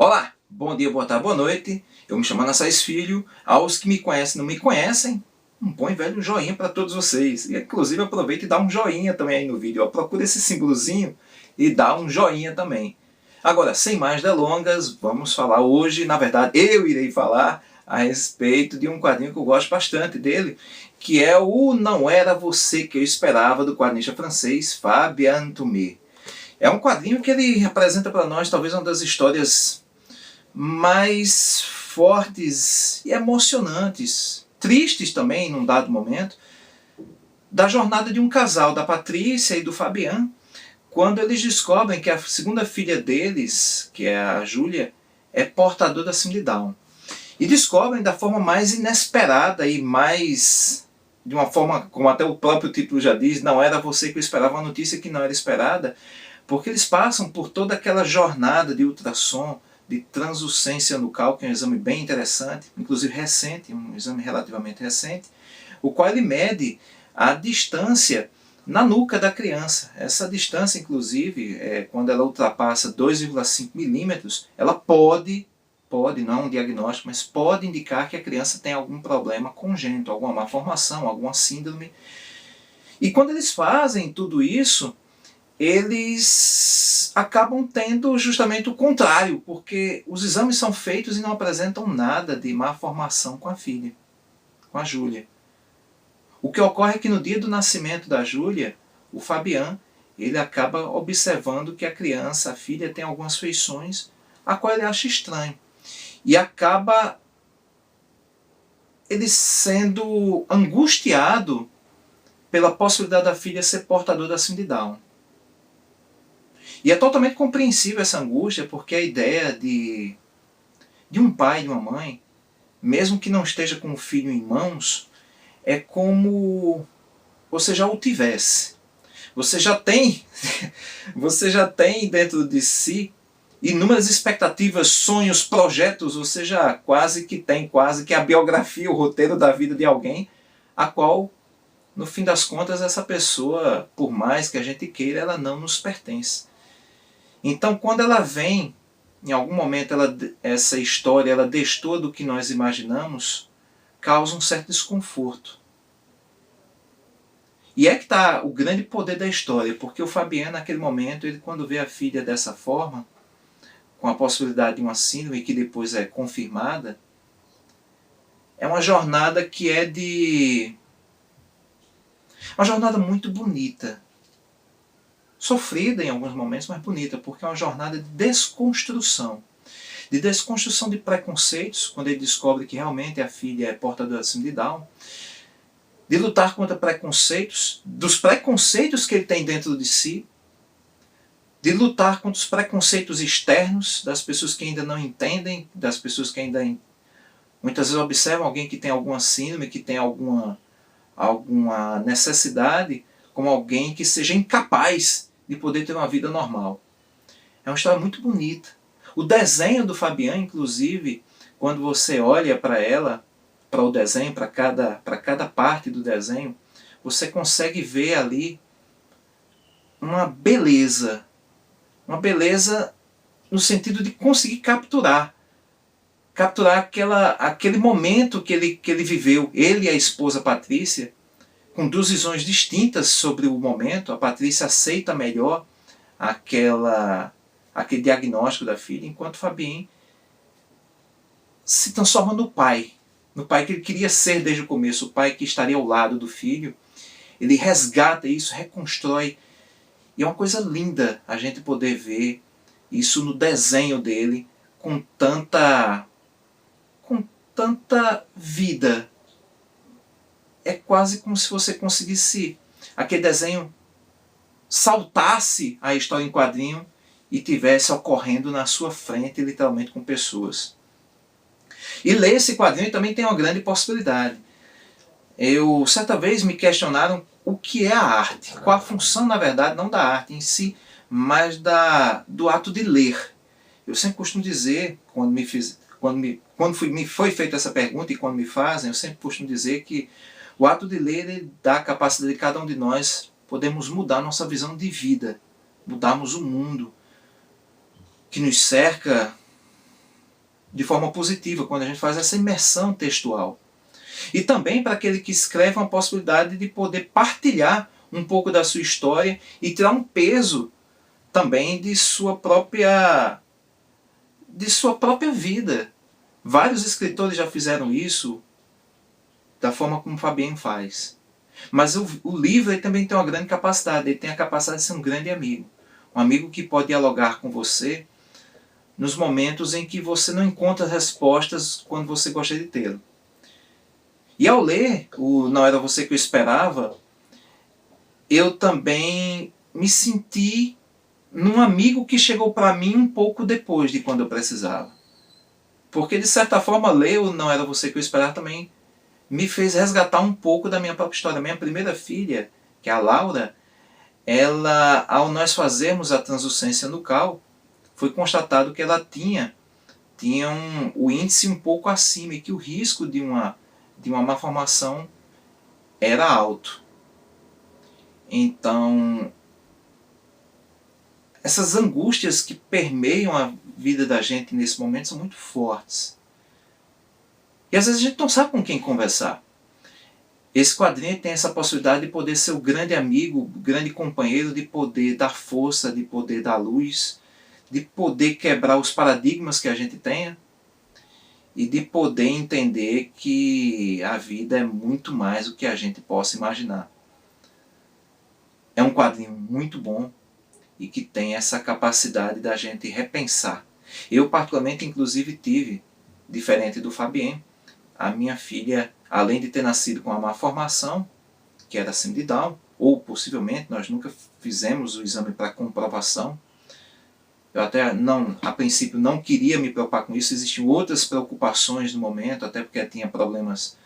Olá, bom dia, boa tarde, boa noite. Eu me chamo Anassés Filho. Aos que me conhecem e não me conhecem, um bom e velho joinha para todos vocês. E inclusive aproveita e dá um joinha também aí no vídeo. Procura esse símbolozinho e dá um joinha também. Agora, sem mais delongas, vamos falar hoje, na verdade eu irei falar a respeito de um quadrinho que eu gosto bastante dele, que é o Não Era Você Que Eu Esperava, do quadrinista francês Fabien Tumé. É um quadrinho que ele apresenta para nós talvez uma das histórias mais fortes e emocionantes, tristes também num dado momento, da jornada de um casal, da Patrícia e do Fabian, quando eles descobrem que a segunda filha deles, que é a Júlia, é portadora da síndrome de Down. E descobrem da forma mais inesperada e mais, de uma forma, como até o próprio título já diz, não era você que eu esperava, uma notícia que não era esperada, porque eles passam por toda aquela jornada de ultrassom, de translucência nucal, que é um exame bem interessante, inclusive recente, um exame relativamente recente, o qual ele mede a distância na nuca da criança. Essa distância, inclusive, quando ela ultrapassa 2,5 milímetros, ela pode, não é um diagnóstico, mas pode indicar que a criança tem algum problema congênito, alguma malformação, alguma síndrome. E quando eles fazem tudo isso, eles acabam tendo justamente o contrário, porque os exames são feitos e não apresentam nada de má formação com a filha, com a Júlia. O que ocorre é que no dia do nascimento da Júlia, o Fabian, ele acaba observando que a criança, a filha, tem algumas feições a qual ele acha estranho. E acaba ele sendo angustiado pela possibilidade da filha ser portadora da síndrome de Down. E é totalmente compreensível essa angústia, porque a ideia de um pai e de uma mãe, mesmo que não esteja com o filho em mãos, é como você já o tivesse. Você já tem, você já tem dentro de si inúmeras expectativas, sonhos, projetos, você já quase que tem quase que a biografia, o roteiro da vida de alguém, a qual, no fim das contas, essa pessoa, por mais que a gente queira, ela não nos pertence. Então, quando ela vem, em algum momento essa história ela destoa do que nós imaginamos, causa um certo desconforto. E é que está o grande poder da história, porque o Fabian, naquele momento, ele quando vê a filha dessa forma, com a possibilidade de uma síndrome que depois é confirmada, é uma jornada que é uma jornada muito bonita. Sofrida em alguns momentos, mas bonita, porque é uma jornada de desconstrução de preconceitos, quando ele descobre que realmente a filha é portadora de síndrome de Down, de lutar contra preconceitos, dos preconceitos que ele tem dentro de si, de lutar contra os preconceitos externos, das pessoas que ainda não entendem, das pessoas que ainda muitas vezes observam alguém que tem alguma síndrome, que tem alguma necessidade, como alguém que seja incapaz de poder ter uma vida normal. É uma história muito bonita. O desenho do Fabian, inclusive, quando você olha para ela, para o desenho, para cada parte do desenho, você consegue ver ali uma beleza no sentido de conseguir capturar aquele momento que ele viveu, ele e a esposa Patrícia, com duas visões distintas sobre o momento. A Patrícia aceita melhor aquele diagnóstico da filha, enquanto Fabien se transforma no pai que ele queria ser desde o começo, o pai que estaria ao lado do filho. Ele resgata isso, reconstrói, e é uma coisa linda a gente poder ver isso no desenho dele com tanta vida. É quase como se você conseguisse, aquele desenho saltasse a história em quadrinho e tivesse ocorrendo na sua frente, literalmente, com pessoas. E ler esse quadrinho também tem uma grande possibilidade. Certa vez me questionaram o que é a arte, qual a função, na verdade, não da arte em si, mas do ato de ler. Eu sempre costumo dizer, quando me foi feita essa pergunta e quando me fazem, eu sempre costumo dizer que o ato de ler ele dá a capacidade de cada um de nós podermos mudar nossa visão de vida, mudarmos o mundo que nos cerca de forma positiva, quando a gente faz essa imersão textual. E também para aquele que escreve uma possibilidade de poder partilhar um pouco da sua história e tirar um peso também de sua própria vida. Vários escritores já fizeram isso da forma como Fabien faz. Mas o livro ele também tem uma grande capacidade, ele tem a capacidade de ser um grande amigo. Um amigo que pode dialogar com você nos momentos em que você não encontra respostas quando você gostaria de tê-lo. E ao ler o Não Era Você Que Eu Esperava, eu também me senti num amigo que chegou para mim um pouco depois de quando eu precisava. Porque de certa forma ler o Não Era Você Que Eu Esperava também me fez resgatar um pouco da minha própria história. Minha primeira filha, que é a Laura, ela, ao nós fazermos a translucência nucal, foi constatado que ela tinha o índice um pouco acima e que o risco de uma malformação era alto. Então, essas angústias que permeiam a vida da gente nesse momento são muito fortes. E às vezes a gente não sabe com quem conversar. Esse quadrinho tem essa possibilidade de poder ser o grande amigo, o grande companheiro, de poder dar força, de poder dar luz, de poder quebrar os paradigmas que a gente tenha e de poder entender que a vida é muito mais do que a gente possa imaginar. É um quadrinho muito bom e que tem essa capacidade da gente repensar. Eu particularmente, inclusive, tive, diferente do Fabien, a minha filha, além de ter nascido com uma má formação, que era síndrome de Down, ou possivelmente, nós nunca fizemos o exame para comprovação. Eu até, a princípio, não queria me preocupar com isso, existiam outras preocupações no momento, até porque tinha problemas,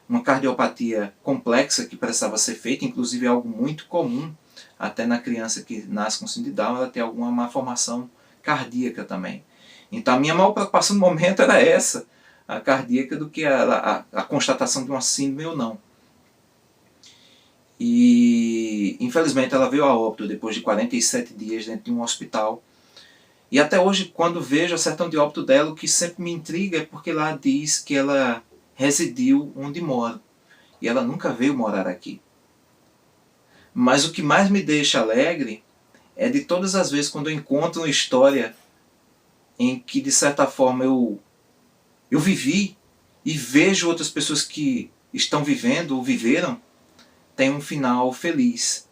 uma cardiopatia complexa que precisava ser feita, inclusive algo muito comum, até na criança que nasce com síndrome de Down, ela tem alguma malformação cardíaca também. Então a minha maior preocupação no momento era essa, a cardíaca, do que a constatação de uma síndrome ou não. E infelizmente ela veio a óbito depois de 47 dias dentro de um hospital. E até hoje, quando vejo a certidão de óbito dela, o que sempre me intriga é porque lá diz que ela residiu onde mora. E ela nunca veio morar aqui. Mas o que mais me deixa alegre é de todas as vezes quando eu encontro uma história em que, de certa forma, eu vivi e vejo outras pessoas que estão vivendo ou viveram, tem um final feliz.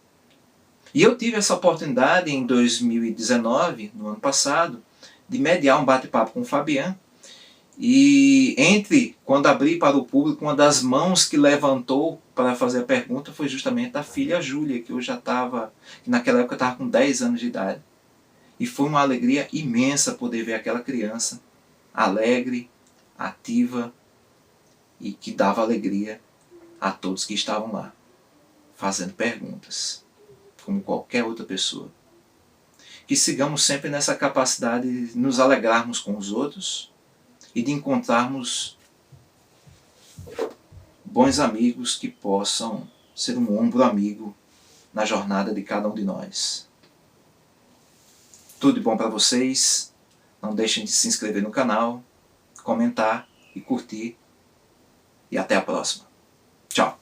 E eu tive essa oportunidade em 2019, no ano passado, de mediar um bate-papo com o Fabien. E quando abri para o público, uma das mãos que levantou para fazer a pergunta foi justamente a filha Júlia, que naquela época estava com 10 anos de idade. E foi uma alegria imensa poder ver aquela criança alegre, ativa e que dava alegria a todos que estavam lá, fazendo perguntas, como qualquer outra pessoa. Que sigamos sempre nessa capacidade de nos alegrarmos com os outros e de encontrarmos bons amigos que possam ser um ombro amigo na jornada de cada um de nós. Tudo de bom para vocês. Não deixem de se inscrever no canal, comentar e curtir. E até a próxima. Tchau!